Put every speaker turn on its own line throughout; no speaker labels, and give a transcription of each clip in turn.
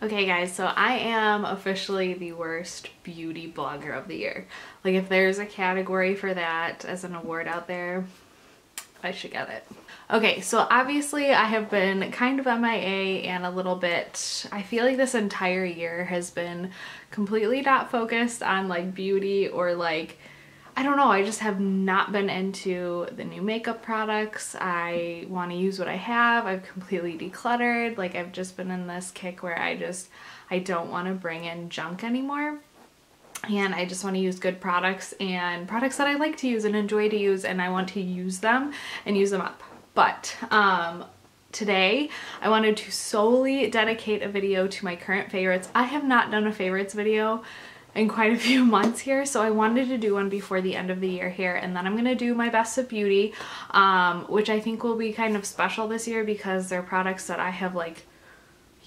Okay guys, so I am officially the worst beauty blogger of the year. Like if there's a category for that as an award out there, I should get it. Okay, so obviously I have been kind of MIA and a little bit, I feel like this entire year has been completely not focused on like beauty or like, I don't know, I just have not been into the new makeup products. I want to use what I have. I've completely decluttered. Like I've just been in this kick where I don't want to bring in junk anymore. And I just want to use good products and products that I like to use and enjoy to use, and I want to use them and use them up. But today I wanted to solely dedicate a video to my current favorites. I have not done a favorites video in quite a few months here, so I wanted to do one before the end of the year here, and then I'm gonna do my best of beauty, which I think will be kind of special this year because they're products that I have like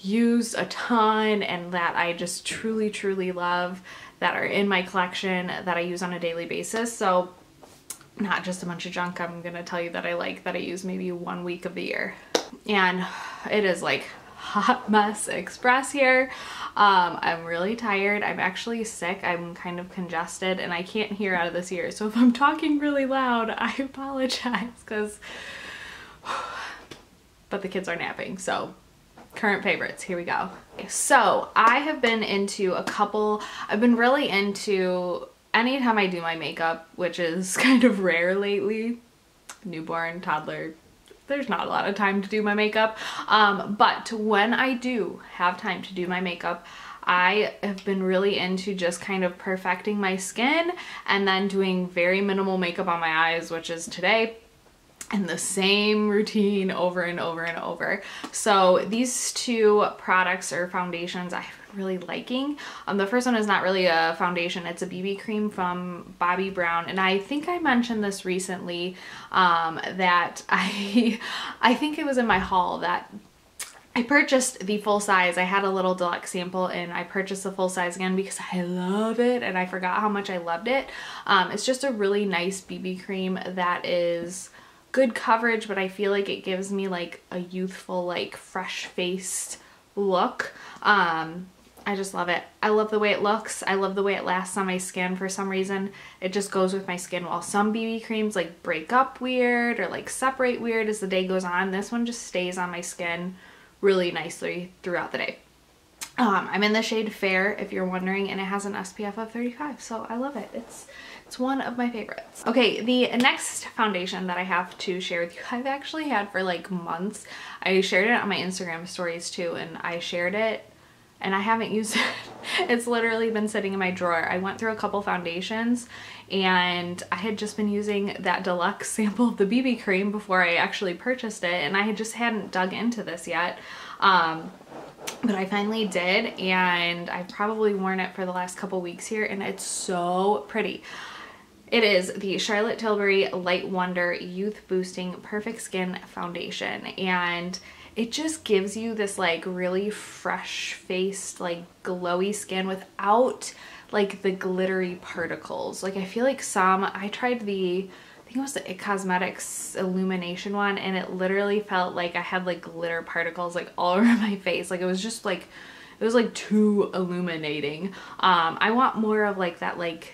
used a ton and that I just truly love, that are in my collection, that I use on a daily basis. So not just a bunch of junk. I'm gonna tell you that I like, that I use maybe 1 week of the year. And it is like hot mess express here. I'm really tired. I'm actually sick. I'm kind of congested and I can't hear out of this ear. So if I'm talking really loud, I apologize because, but the kids are napping. So current favorites, here we go. So I have been into I've been really into anytime I do my makeup, which is kind of rare lately, newborn, toddler, there's not a lot of time to do my makeup, but when I do have time to do my makeup, I have been really into just kind of perfecting my skin and then doing very minimal makeup on my eyes, which is today, and the same routine over and over and over. So these two products or foundations I've been really liking. The first one is not really a foundation, it's a BB cream from Bobbi Brown, and I think I mentioned this recently, that I think it was in my haul that I purchased the full size. I had a little deluxe sample and I purchased the full size again because I love it and I forgot how much I loved it. It's just a really nice BB cream that is good coverage, but I feel like it gives me like a youthful, like fresh-faced look. I just love it. I love the way it looks. I love the way it lasts on my skin. For some reason, it just goes with my skin. While some BB creams like break up weird or like separate weird as the day goes on, this one just stays on my skin really nicely throughout the day. I'm in the shade Fair, if you're wondering, and it has an SPF of 35, so I love it. It's one of my favorites. Okay, the next foundation that I have to share with you, I've actually had for like months. I shared it on my Instagram stories too, and I shared it and I haven't used it. It's literally been sitting in my drawer. I went through a couple foundations and I had just been using that deluxe sample of the BB cream before I actually purchased it, and I just hadn't dug into this yet. But I finally did, and I've probably worn it for the last couple weeks here, and it's so pretty. It is the Charlotte Tilbury Light Wonder Youth Boosting Perfect Skin Foundation, and it just gives you this like really fresh-faced, like glowy skin without like the glittery particles. Like I feel like I tried I think it was the It Cosmetics Illumination one, and it literally felt like I had like glitter particles like all over my face. Like it was just like, it was like too illuminating. I want more of like that like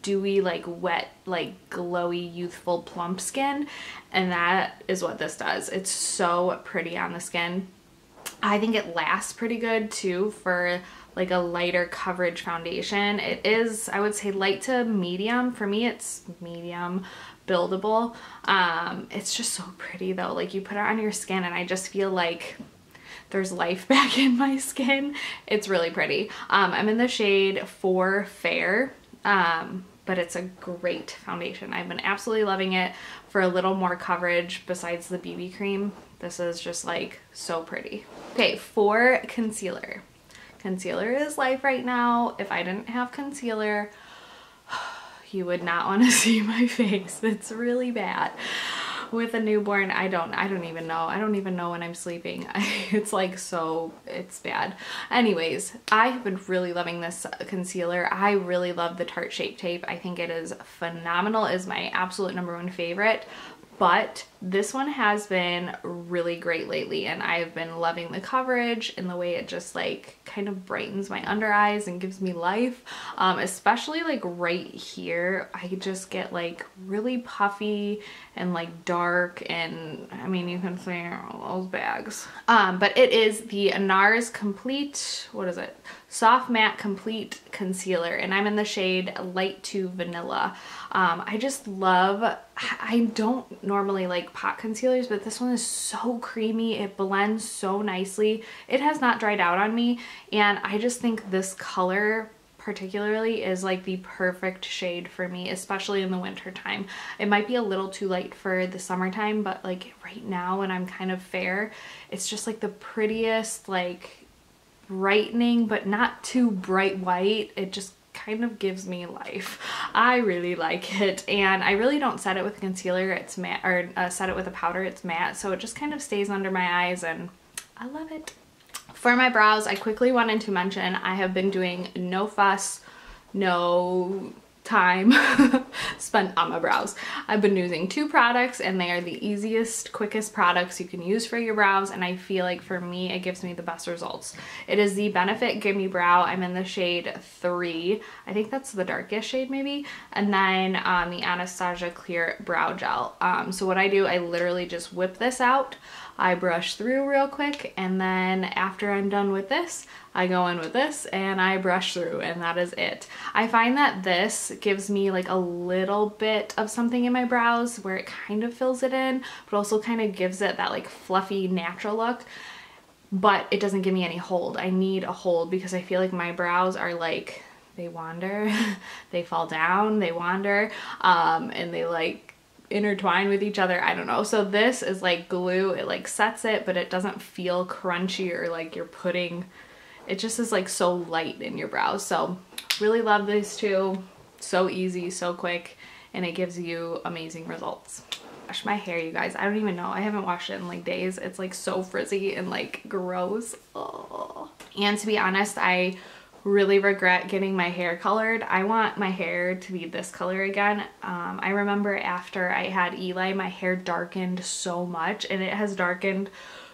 dewy, like wet, like glowy, youthful, plump skin, and that is what this does. It's so pretty on the skin. I think it lasts pretty good too for like a lighter coverage foundation. It is, I would say, light to medium. For me, it's medium buildable. It's just so pretty though. Like you put it on your skin and I just feel like there's life back in my skin. It's really pretty. I'm in the shade 4 Fair. But it's a great foundation. I've been absolutely loving it for a little more coverage besides the BB cream. This is just like so pretty. Okay, for concealer. Concealer is life right now. If I didn't have concealer, you would not want to see my face. It's really bad. With a newborn, I don't even know. I don't even know when I'm sleeping. It's like it's bad. Anyways, I have been really loving this concealer. I really love the Tarte Shape Tape. I think it is phenomenal. It is my absolute #1 favorite. but this one has been really great lately, and I've been loving the coverage and the way it just like kind of brightens my under eyes and gives me life. Especially like right here, I just get like really puffy and like dark, and I mean, you can see all those bags. But it is the NARS Complete, what is it? Soft Matte Complete Concealer, and I'm in the shade Light to Vanilla. I just love, I don't normally like pot concealers, but this one is so creamy. It blends so nicely. It has not dried out on me, and I just think this color particularly is like the perfect shade for me, especially in the winter time. It might be a little too light for the summertime, but like right now when I'm kind of fair, it's just like the prettiest, like brightening but not too bright white. It just kind of gives me life. I really like it, and I really don't set it with concealer, it's matte, or set it with a powder, it's matte, so it just kind of stays under my eyes and I love it. For my brows, I quickly wanted to mention I have been doing no fuss, no time spent on my brows. I've been using 2 products, and they are the easiest, quickest products you can use for your brows, and I feel like for me it gives me the best results. It is the Benefit Gimme Brow. I'm in the shade 3. I think that's the darkest shade maybe. And then the Anastasia Clear Brow Gel. So what I do, I literally just whip this out, I brush through real quick, and then after I'm done with this, I go in with this and I brush through, and that is it. I find that this gives me like a little bit of something in my brows where it kind of fills it in, but also kind of gives it that like fluffy natural look, but it doesn't give me any hold. I need a hold because I feel like my brows are like, they wander, they fall down, they wander, and they like intertwine with each other. I don't know. So this is like glue. It like sets it, but it doesn't feel crunchy or like you're putting, it just is like so light in your brows. So really love these 2. So easy, so quick, and it gives you amazing results. Wash my hair, you guys. I don't even know. I haven't washed it in like days. It's like so frizzy and like gross. Oh. And to be honest, I really regret getting my hair colored. I want my hair to be this color again. I remember after I had Eli, my hair darkened so much, and it has darkened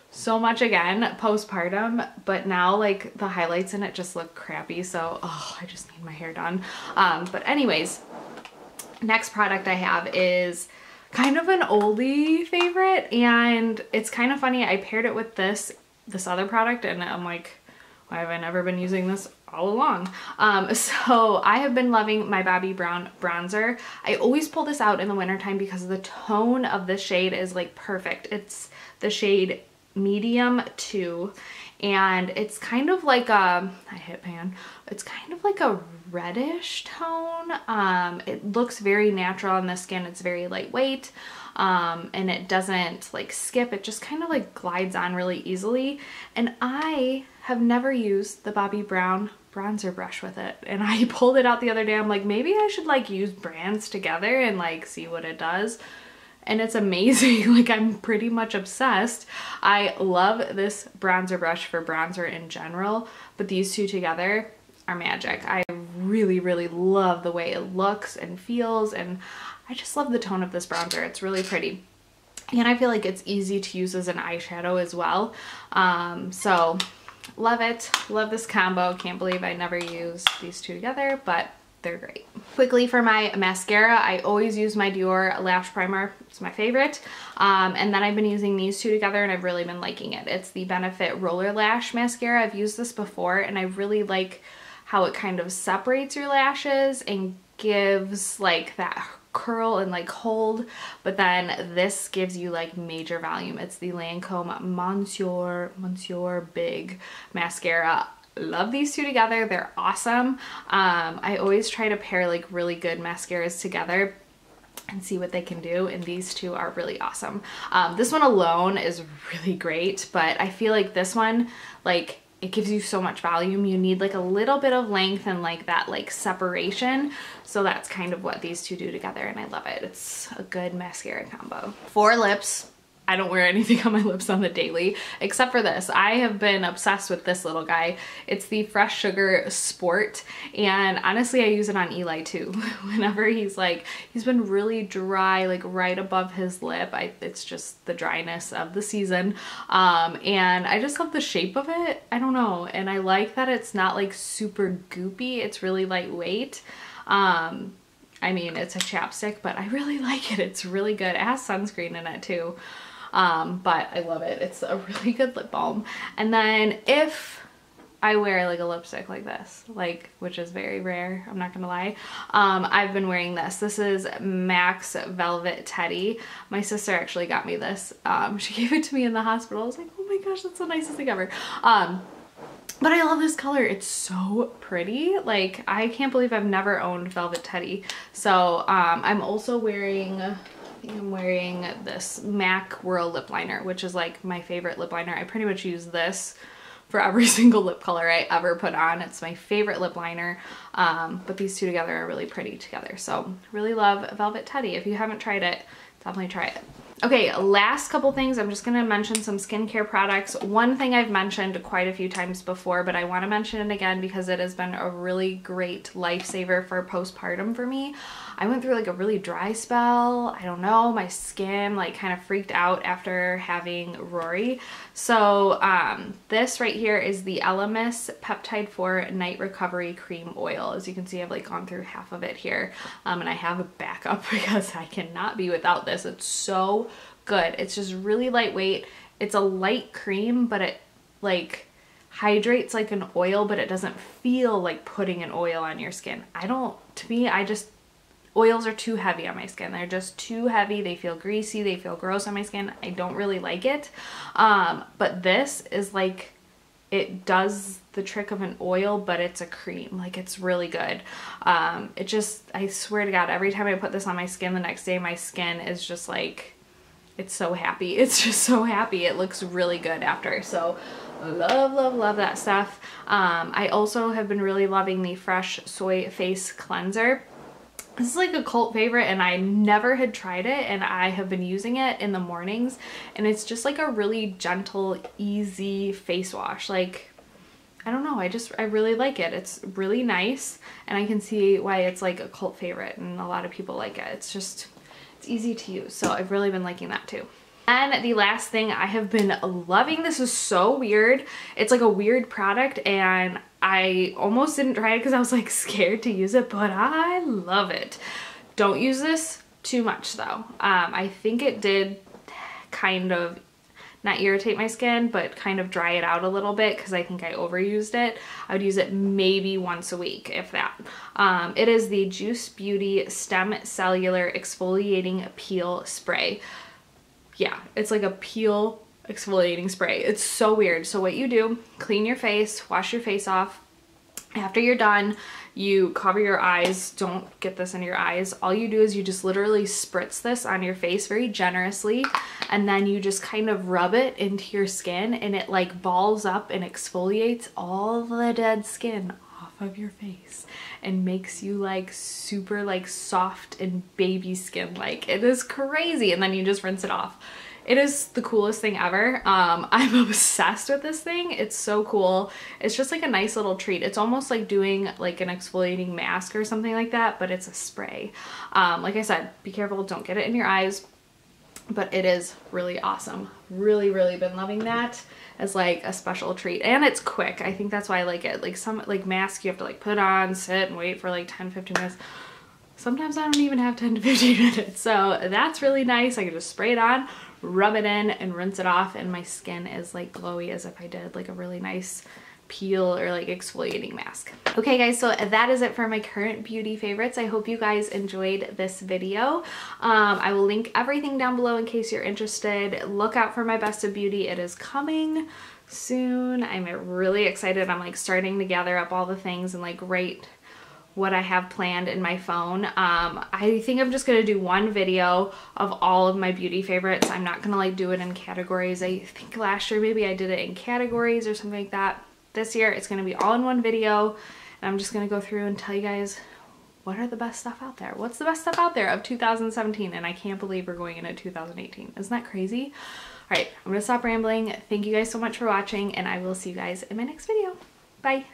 so much again postpartum, but now like the highlights in it just look crappy, so I just need my hair done. But anyways, next product I have is kind of an oldie favorite, and it's kind of funny. I paired it with this other product, and I'm like, why have I never been using this all along? So I have been loving my Bobbi Brown bronzer. I always pull this out in the wintertime because the tone of this shade is like perfect. It's the shade Medium 2, and it's kind of like a, I hit pan, it's kind of like a reddish tone. It looks very natural on the skin. It's very lightweight, and it doesn't like skip. It just kind of like glides on really easily, and I have never used the Bobbi Brown bronzer brush with it, and I pulled it out the other day. I'm like, maybe I should like use brands together and like see what it does. And it's amazing. Like, I'm pretty much obsessed. I love this bronzer brush for bronzer in general, but these 2 together are magic. I really, really love the way it looks and feels, and I just love the tone of this bronzer. It's really pretty. And I feel like it's easy to use as an eyeshadow as well. So love it. Love this combo. Can't believe I never used these 2 together, but they're great. Quickly for my mascara, I always use my Dior Lash Primer. It's my favorite. And then I've been using these 2 together, and I've really been liking it. It's the Benefit Roller Lash Mascara. I've used this before, and I really like how it kind of separates your lashes and gives like that curl and like hold, but then this gives you like major volume. It's the Lancome Monsieur Big Mascara. Love these 2 together. They're awesome. I always try to pair like really good mascaras together and see what they can do, and these 2 are really awesome. This one alone is really great, but I feel like this one, like, it gives you so much volume. You need like a little bit of length and like that like separation, so that's kind of what these 2 do together, and I love it. It's a good mascara combo. For lips, I don't wear anything on my lips on the daily except for this. I have been obsessed with this little guy. It's the Fresh Sugar Sport, and honestly I use it on Eli too. Whenever he's been really dry, like right above his lip. It's just the dryness of the season, and I just love the shape of it. I don't know, and I like that it's not like super goopy. It's really lightweight. I mean, it's a chapstick, but I really like it. It's really good. It has sunscreen in it too. But I love it. It's a really good lip balm. And then if I wear like a lipstick like this, which is very rare, I'm not gonna lie, I've been wearing this. This is MAC's Velvet Teddy. My sister actually got me this. She gave it to me in the hospital. I was like, oh my gosh, that's the nicest thing ever. But I love this color. It's so pretty. Like, I can't believe I've never owned Velvet Teddy. So I'm also wearing, I think I'm wearing this MAC Whirl lip liner, which is like my favorite lip liner. I pretty much use this for every single lip color I ever put on. It's my favorite lip liner. But these two together are really pretty together. So really love Velvet Teddy. If you haven't tried it, definitely try it. Okay, last couple things. I'm just gonna mention some skincare products. One thing I've mentioned quite a few times before, but I wanna mention it again because it has been a really great lifesaver for postpartum for me. I went through like a really dry spell. I don't know, my skin like kind of freaked out after having Rory. So this right here is the Elemis Peptide 4 Night Recovery Cream Oil. As you can see, I've like gone through half of it here. And I have a backup because I cannot be without this. It's so good. It's just really lightweight. It's a light cream, but it like hydrates like an oil, but it doesn't feel like putting an oil on your skin. To me, oils are too heavy on my skin. They're just too heavy. They feel greasy. They feel gross on my skin. I don't really like it. But this is like, it does the trick of an oil, but it's a cream. Like, it's really good. I swear to God, every time I put this on my skin the next day, my skin is just like, it's so happy. It's just so happy. It looks really good after. So love, love, love that stuff. I also have been really loving the Fresh Soy Face Cleanser. This is like a cult favorite, and I never had tried it, and I have been using it in the mornings, and it's just like a really gentle, easy face wash. Like, I don't know, I really like it. It's really nice, and I can see why it's like a cult favorite and a lot of people like it. It's easy to use, so I've really been liking that too. And the last thing I have been loving, this is so weird. It's like a weird product, and I almost didn't try it because I was like scared to use it, but I love it. Don't use this too much though. I think it did kind of not irritate my skin, but kind of dry it out a little bit because I think I overused it. I would use it maybe once a week, if that. It is the Juice Beauty Stem Cellular Exfoliating Peel Spray. Yeah, it's like a peel exfoliating spray. It's so weird. So what you do, clean your face, wash your face off. After you're done, you cover your eyes. Don't get this in your eyes. All you do is you just literally spritz this on your face very generously, and then you just kind of rub it into your skin, and it like balls up and exfoliates all the dead skin off of your face and makes you like super like soft and baby skin like. It is crazy. And then you just rinse it off. It is the coolest thing ever. I'm obsessed with this thing. It's so cool. It's just like a nice little treat. It's almost like doing like an exfoliating mask or something like that, but it's a spray. Like I said, be careful, don't get it in your eyes, but it is really awesome. Really, really been loving that as like a special treat, and it's quick. I think that's why I like it. Like some like masks you have to like put on, sit and wait for like 10-15 minutes. Sometimes I don't even have 10 to 15 minutes, so that's really nice. I can just spray it on, rub it in, and rinse it off, and my skin is like glowy as if I did like a really nice peel or like exfoliating mask. Okay guys, so that is it for my current beauty favorites. I hope you guys enjoyed this video. I will link everything down below in case you're interested. Look out for my Best of Beauty. It is coming soon. I'm really excited. I'm like starting to gather up all the things and like write what I have planned in my phone. I think I'm just gonna do one video of all of my beauty favorites. I'm not gonna like do it in categories. I think last year maybe I did it in categories or something like that. This year it's gonna be all in one video, and I'm just gonna go through and tell you guys what are the best stuff out there? What's the best stuff out there of 2017? And I can't believe we're going into 2018. Isn't that crazy? All right, I'm gonna stop rambling. Thank you guys so much for watching, and I will see you guys in my next video. Bye.